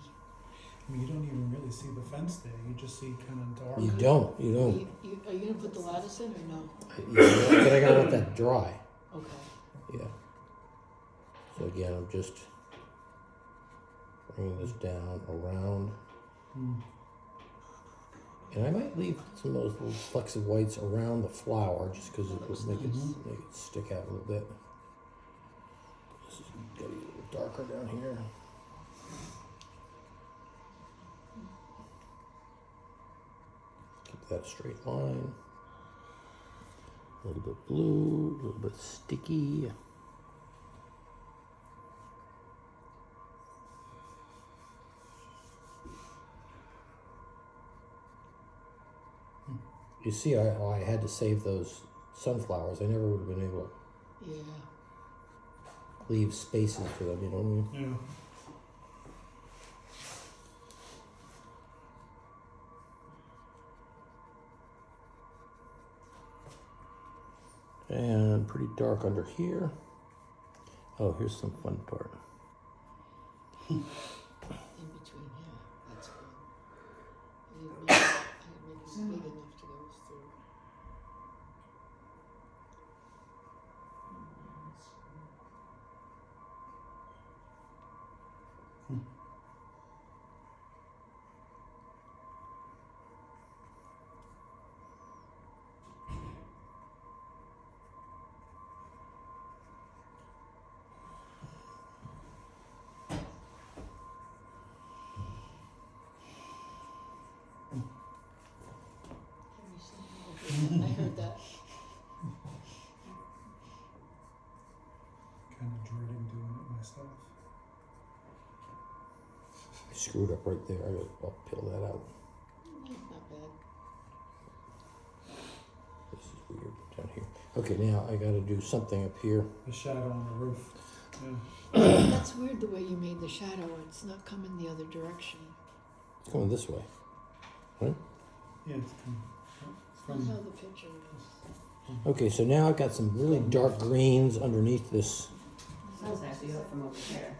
I mean, you don't even really see the fence there, you just see kinda dark. You don't. Are you gonna put the lattice in or no? But I gotta let that dry. Okay. Yeah. So again, I'm just bringing this down around. Hmm. And I might leave some of those little flecks of whites around the flower just because it will make it stick out a little bit. This is gotta be a little darker down here. Keep that straight line. A little bit blue, a little bit sticky. You see, I had to save those sunflowers. I never would have been able Yeah. to leave spaces for them, you know what I mean? Yeah. And pretty dark under here. Oh, here's some fun part. In between here. That's good. I didn't make it big enough to go through. I heard that. Kinda dreading doing it myself. I screwed up right there. I'll peel that out. Not bad. This is weird down here. Okay, now I gotta do something up here. The shadow on the roof, yeah. That's weird the way you made the shadow. It's not coming the other direction. It's going this way. Right? Yeah, it's That's how from, the picture is. Okay, so now I've got some really dark greens underneath this. Sun's actually up from over there.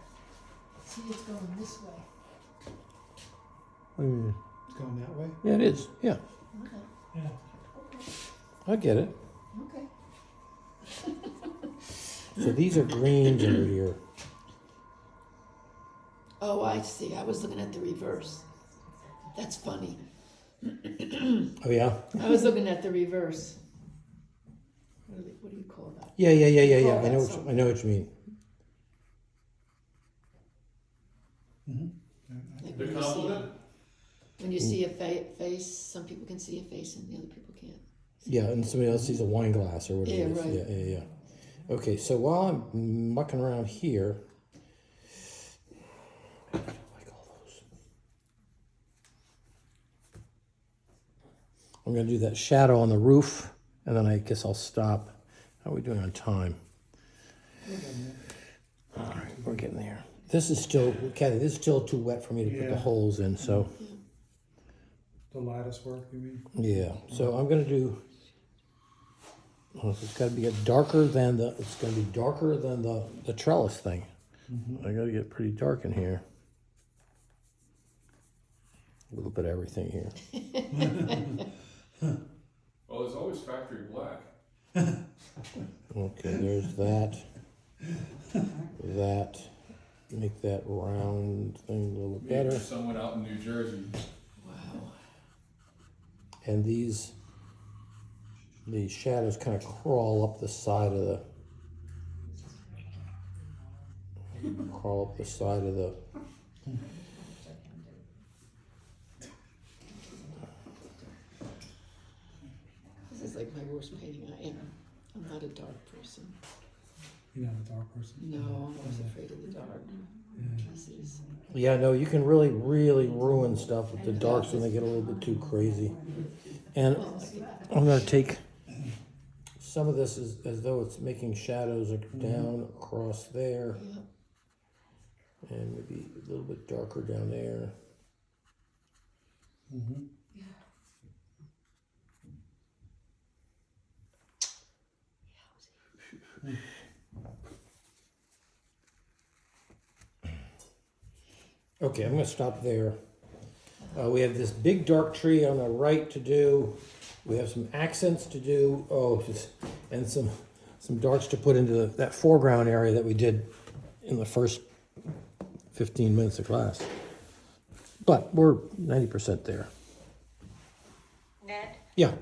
See, it's going this way. What do you mean? it's going that way? Yeah, it is. Yeah, Okay, Yeah. I get it. okay. So these are greens under here. Oh, I see. I was looking at the reverse. That's funny. Oh yeah. I was looking at the reverse. What do you call that? Yeah. Oh, I know. that's I know what you mean. Like The when you see, compliment? when you see a face, some people can see a face and the other people can't. Yeah, and somebody else sees a wine glass or whatever. Yeah, it is. right. Yeah. Okay, so while I'm mucking around here, I like all those. I'm gonna do that shadow on the roof, and then I guess I'll stop. How are we doing on time? All right, we're getting there. This is still, Kathy, this is still too wet for me to put the Yeah. holes in, so. The lattice work, you mean? Yeah, so I'm gonna do, well, it's gotta be darker than the trellis thing. I gotta get pretty dark in here. A little bit of everything here. Well, there's always factory black. Okay, there's that. That. Make that round thing a little Maybe better. someone out in New Jersey. Wow. And these shadows kind of crawl up the side of the This is like my worst painting. I'm not a dark person. You're not a dark person? No, I'm always afraid of the dark. Yeah. This is, Yeah, no, you can really ruin stuff with the darks when they get a little bit too crazy. And I'm gonna take some of this as though it's making shadows down across there, yeah. and maybe a little bit darker down there. Mm-hmm. Okay, I'm gonna stop there. We have this big dark tree on the right to do. We have some accents to do. And some darks to put into that foreground area that we did in the first 15 minutes of class. But we're 90% there. Ned, Yeah.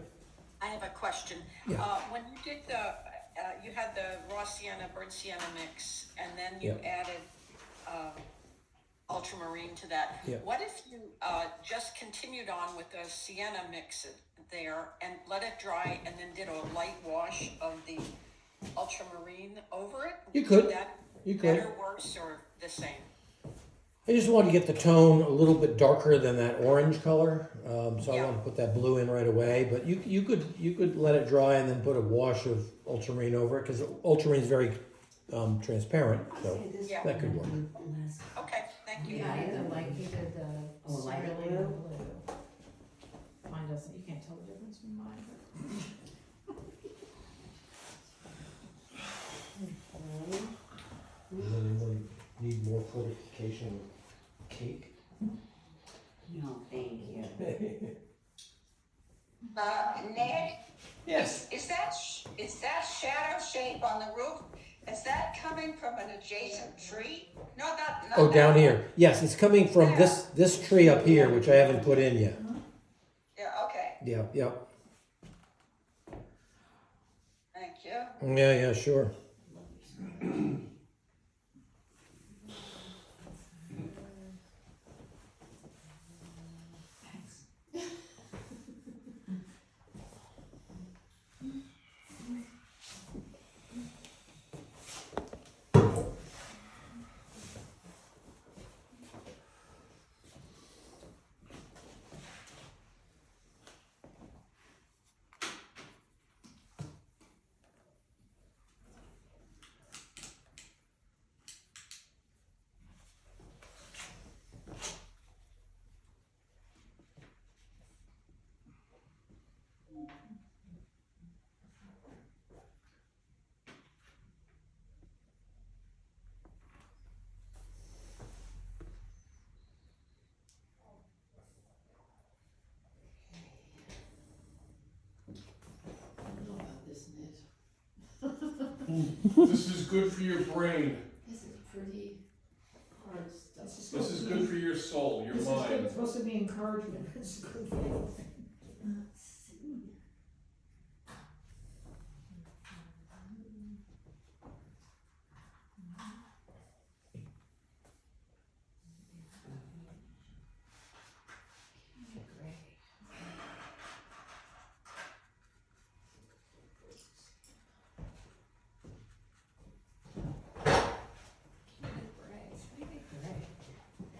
I have a question. Yeah. When you did you had the raw sienna, burnt sienna mix, and then you Yeah. added ultramarine to that. Yeah. What if you just continued on with the sienna mix there and let it dry and then did a light wash of the ultramarine over it? You could. Would that You could. better, worse, or the same? I just want to get the tone a little bit darker than that orange color, so I Yeah. want to put that blue in right away. But you could let it dry and then put a wash of ultramarine over it, because ultramarine is very transparent, so Yeah. that could work. Okay, thank you. Yeah, either like he did the Oh, light cerulean blue? blue. Mine doesn't, you can't tell the difference from mine, but. Does anyone need more fortification with cake? No, thank you. Ned, Yes. is that shadow shape on the roof? Is that coming from an adjacent tree? No, not Oh, that down one. here. Yes, it's coming from this tree up here, which I haven't put in yet. Yeah, okay, Yeah. thank you. Yeah, sure. I don't know about this, Ned. This is good for your brain. This is pretty hard stuff. This is good for your soul, your mind. It's supposed to be encouragement, it's good for you.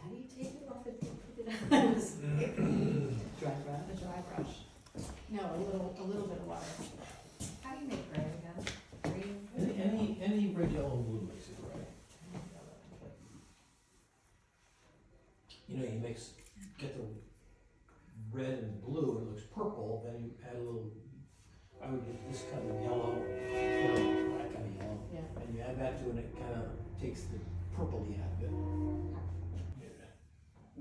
How do you take it off and put it on? Dry brush? A dry brush. No, a little bit of water. How do you make gray again? Green? Any red, yellow, and blue makes it right. You know, get the red and blue I would get this kind of yellow, or that kind of yellow. Yeah. And you add that to it, and it kind of takes the purpley out of it.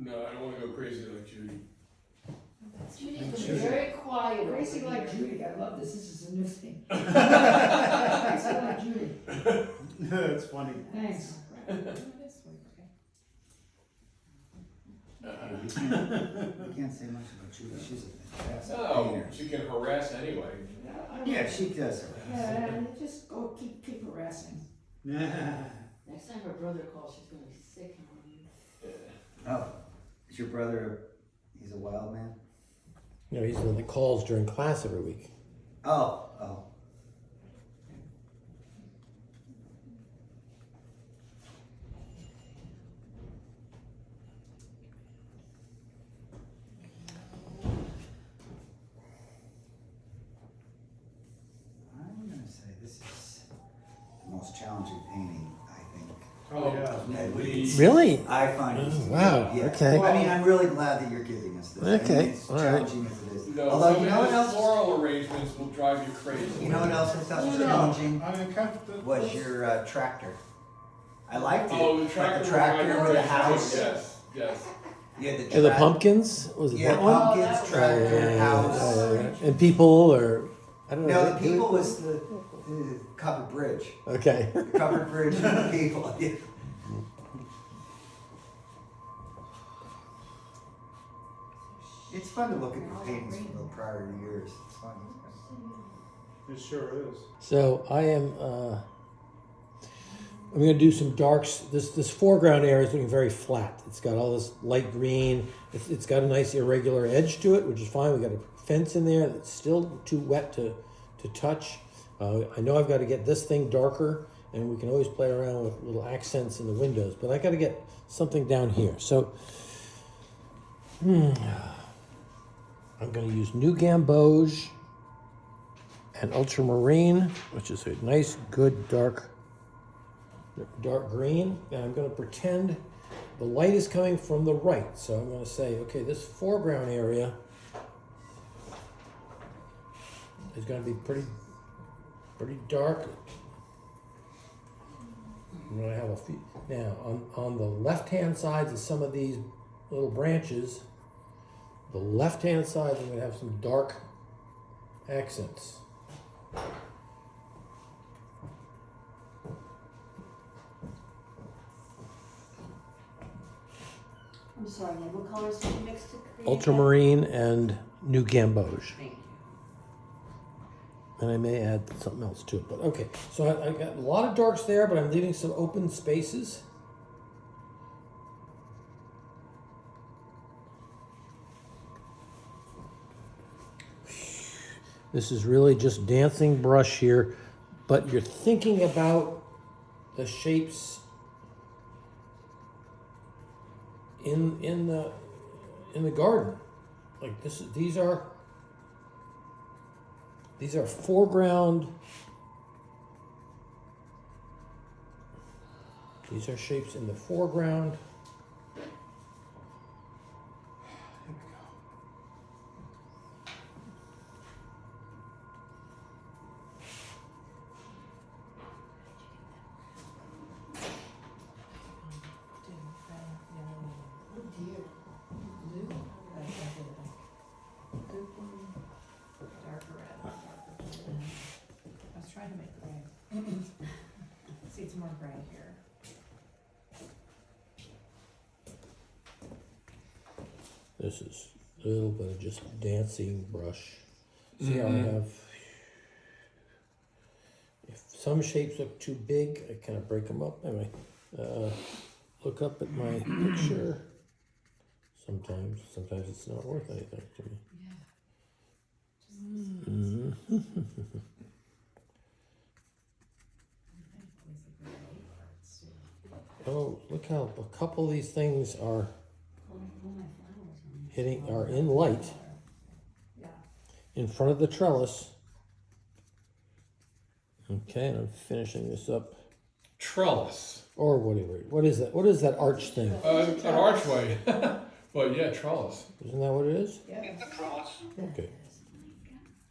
No, I don't wanna go crazy like Judy. Judy's been very quiet over Crazy like here. Judy, I love this is a new thing. Crazy like Judy, That's funny. thanks. You can't say much about Judy, she's a fantastic No, painter. she can harass anyway. Yeah, she does. Yeah, and just go keep harassing. Next time her brother calls, she's gonna be sick. Oh, is your brother, he's a wild man? You know, he's the one that calls during class every week. Oh. I'm gonna say this is the most challenging painting, I think. Oh, yeah. At Please. least Really? I find it. Oh, wow, Yeah. okay. I mean, I'm really glad that you're giving us this. I mean, Okay, it's all right. challenging as it is. No, Although, some you of know what those else? floral arrangements will drive you crazy. You know what else I thought was challenging? I mean, kind of, Was your tractor. I liked it. Oh, the but tractor. the tractor with the house. Yes, yes. You had the And the track- pumpkins, was it Yeah, that one? pumpkins, tractor, house. And people, or, I don't know. No, the people was the covered bridge. Okay. The covered bridge and the people. Yeah. It's fun to look at the paintings from the prior years. It's fun. it sure is. So I'm going to do some darks. This foreground area is looking very flat. It's got all this light green. It's got a nice irregular edge to it, which is fine. We got a fence in there that's still too wet to touch. I know I've got to get this thing darker, and we can always play around with little accents in the windows, but I got to get something down here. So I'm going to use New Gamboge and Ultramarine, which is a nice, good, dark green. And I'm going to pretend the light is coming from the right. So I'm going to say, okay, this foreground area is going to be pretty dark. I'm going to have a few. Now, on the left-hand sides of some of these little branches, the left-hand side, I'm going to have some dark accents. I'm sorry, Ned, what colors did you mix to create? Ultramarine and New Gamboge. Thank you. And I may add something else to it, but okay. So I got a lot of darks there, but I'm leaving some open spaces. This is really just dancing brush here, but you're thinking about the shapes in the garden. Like these are foreground. These are shapes in the foreground. I was trying to make gray. See, it's more gray here. This is a little bit of just dancing brush. See how I have, if some shapes look too big, I kind of break them up. Anyway, look up at my picture. Sometimes it's not worth anything to me. Oh, look how a couple of these things are are in light Yeah. in front of the trellis. Okay, and I'm finishing this up. Trellis. Or whatever. What is that? What is that arch thing? An archway. But yeah, trellis. Isn't that what it is? In the trellis. Okay.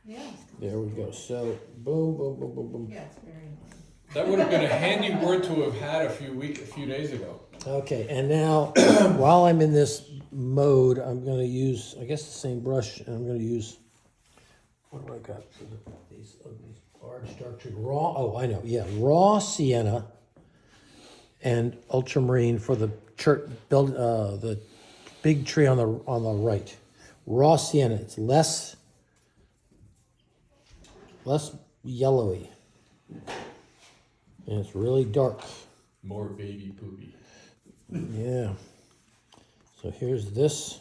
Yeah, There we go. So, boom, boom, boom, boom, boom. yeah, it's very annoying. That would have been a handy word to have had a few days ago. Okay, and now, while I'm in this mode, I'm gonna use, I guess, the same brush, and I'm gonna use, what do I got? These large structured raw, oh, I know, yeah, raw sienna and ultramarine for the church, the big tree on the right. Raw sienna, it's less yellowy. And it's really dark. More baby poopy. Yeah. So here's this.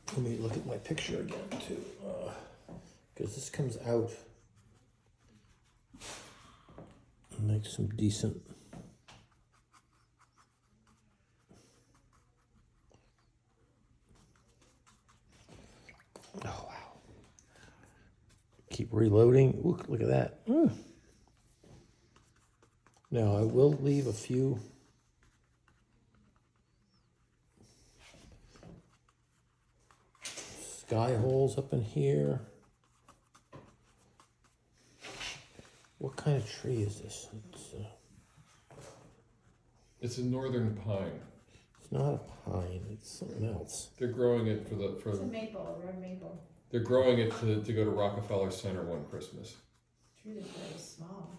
Let me look at my picture again too, because this comes out and makes some decent. Oh wow! Keep reloading. Ooh, look at that. Ooh. Now I will leave a few. Sky holes up in here. What kind of tree is this? It's a northern pine. It's not a pine. It's something else. They're growing it for It's a maple, a red maple. They're growing it to go to Rockefeller Center one Christmas. Tree that's very small.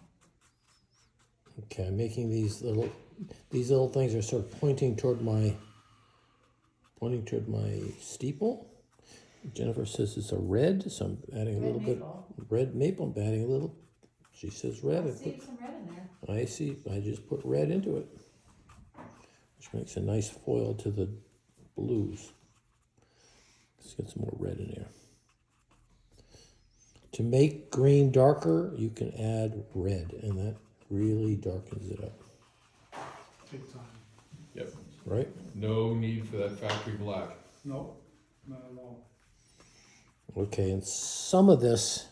Okay, I'm making these little things are sort of pointing toward my steeple. Jennifer says it's a red, so I'm adding a little bit red maple. I'm adding a little. She says red. I see some red in there. I see. I just put red into it, which makes a nice foil to the blues. Let's get some more red in there. To make green darker, you can add red, and that really darkens it up. Big time. Yep. Right? No need for that factory black. Nope, not at all. Okay, and some of this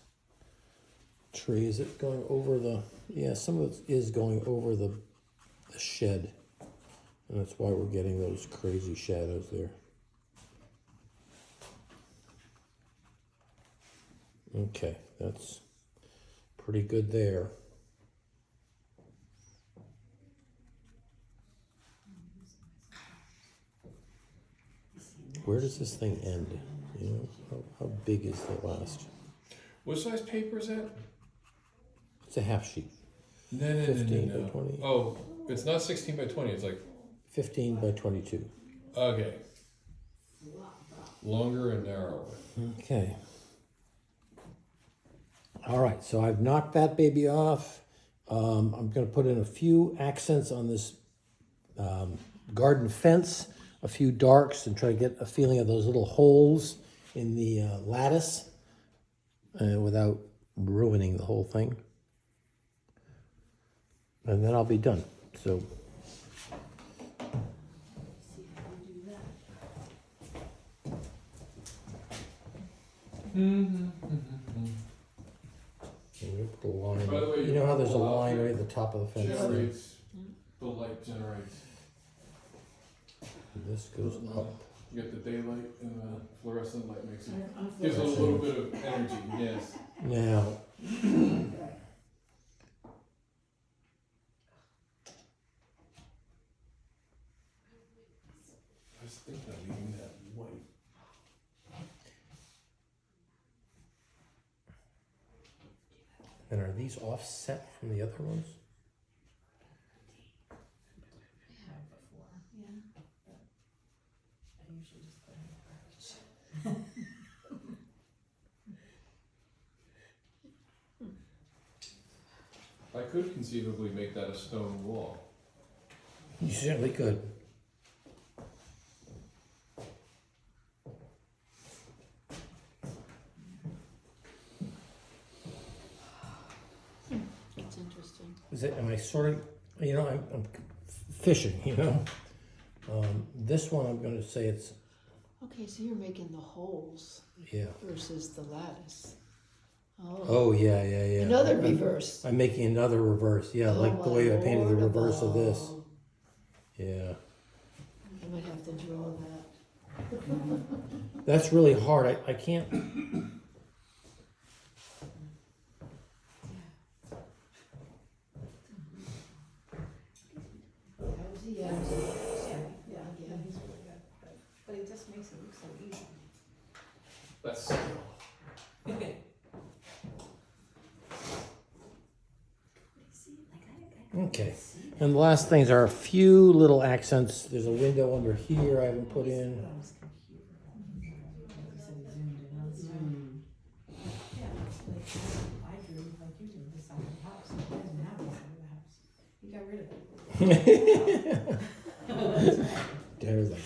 tree, is it going over the, yeah, some of it is going over the shed. And that's why we're getting those crazy shadows there. Okay, that's pretty good there. Where does this thing end? You know, how big is the last? What size paper is that? It's a half sheet. No. 15 by 20. Oh, it's not 16 by 20. It's like 15 by 22. okay. Longer and narrower. Okay. All right, so I've knocked that baby off. I'm going to put in a few accents on this garden fence, a few darks, and try to get a feeling of those little holes in the lattice without ruining the whole thing. And then I'll be done. So. The line. By the way, you know how there's a pull out line here, right at the top of the fence? Generates, the light generates. And this goes up. You got the daylight and the fluorescent light makes it, gives it a little bit of energy, yes. Now, I was thinking of leaving that white. and are these offset from the other ones? I have before. Yeah. But I usually just put it in the garbage. I could conceivably make that a stone wall. You certainly could. It's interesting. Is it? Am I sort of? You know, I'm fishing. You know, this one I'm going to say it's. Okay, so you're making the holes Yeah. versus the lattice. Oh yeah. Another reverse. I'm making another reverse. Yeah, like the way I painted the reverse of this. above. Yeah. I might have to draw that. That's really hard. I can't. Yeah, he's really good. But it just makes it look so easy. That's Okay. And the last things are a few little accents. There's a window under here I haven't put in. I drew like you did the side of the house. He doesn't have the side of the house. He got rid of it. There's that.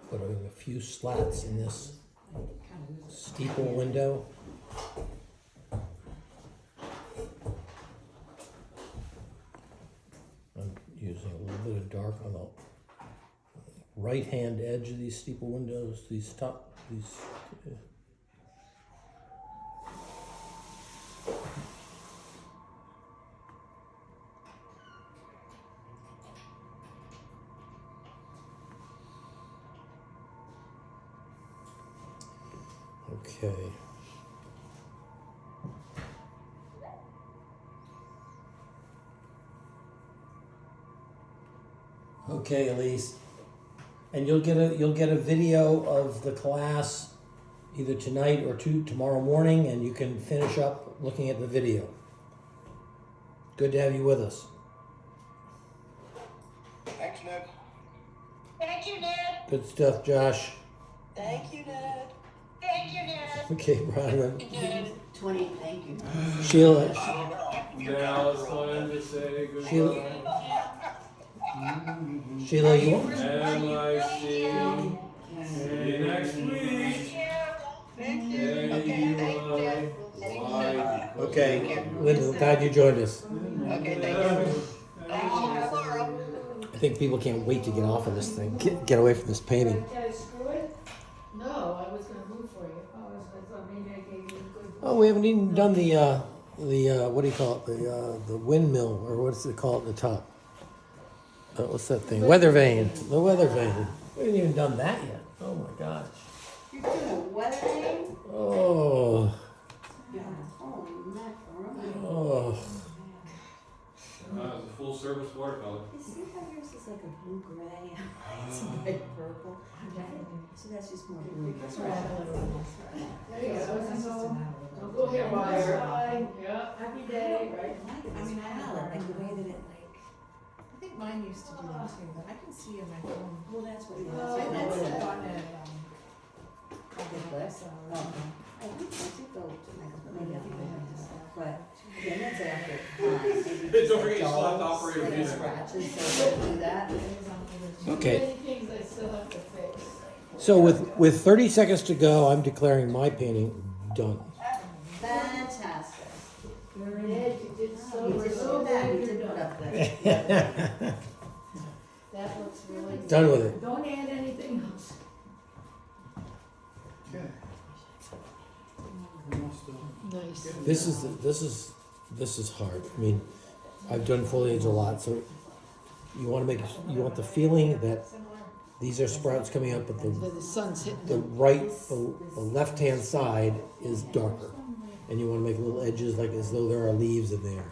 Put a few slats in this steeple window. I'm using a little bit of dark on the right-hand edge of these steeple windows, these. Okay. Okay, Elise. And you'll get a video of the class either tonight or tomorrow morning, and you can finish up looking at the video. Good to have you with us. Thanks, Ned. Thank you, Ned. Good stuff, Josh. Thank you, Ned. Thank you, Ned. Okay, Brian. Ned. 20, thank you. Sheila. now it's time to say Sheila. goodbye. Sheila, you want? MIC. See you next week. Thank you. Okay, thank you. Why? Okay, Linda, glad you joined us. Okay, thank you. Thank you tomorrow. I think people can't wait to get off of this thing, get away from this painting. Did I screw it? No, I was gonna move for you. Oh, I thought maybe I gave you a good. Oh, we haven't even done the what do you call it? The windmill, or what's it called at the top? What's that thing? Weather vane. The weather vane. We haven't even done that yet. Oh my gosh. You're doing a weather thing? Oh. Yeah. Oh, macaroni. Oh. It's a full service watercolor. You see how yours is like a blue gray? It's a bright purple. So that's just more blue. That's right, a little bit. There you go. That's just an Don't go here, Meyer. Yeah, happy day, right? I mean, I like the way that it like. I think mine used to do that too, but I can see in my phone. Well, that's what. Oh, That's that's what it. it On it, was. I think I did go to maybe I'll have to stuff, but again, that's after. Maybe Don't forget you just still have to adults, operate a like music. scratches, so we'll do that. Okay. Many things I still have to fix. So with 30 seconds to go, I'm declaring my painting done. Fantastic. Ned, you did so, You we're did so that, glad you you're did put done. up that. That looks really good. Done with it. Don't add anything else. Okay. Nice. This is hard. I mean, I've done foliage a lot, so you want the feeling that these are sprouts coming up, but The sun's hitting the left-hand side is darker, and you want to make little edges like as though there are leaves in there.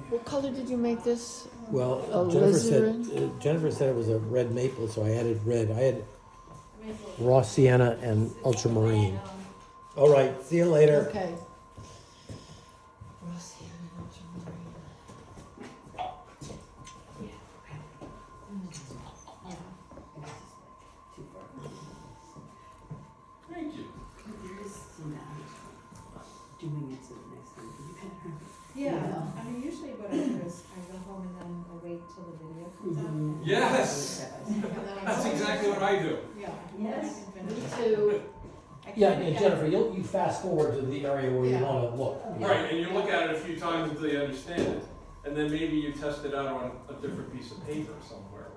What color did you make this? Well, Alizarin? Jennifer said it was a red maple, so I added red. I had raw sienna and ultramarine. All right, see you later. Okay. Thank you. Doing it so the next time you better. Yeah, I mean, usually what I do is I go home and then I wait till the video comes out. Yes, And then I that's go- exactly what I do. Yeah. Yes. I can finish it. Too. Yeah, Jennifer, you fast forward to the area where you Yeah. want to look. Right, and you look at it a few times until you understand it. And then maybe you test it out on a different piece of paper somewhere,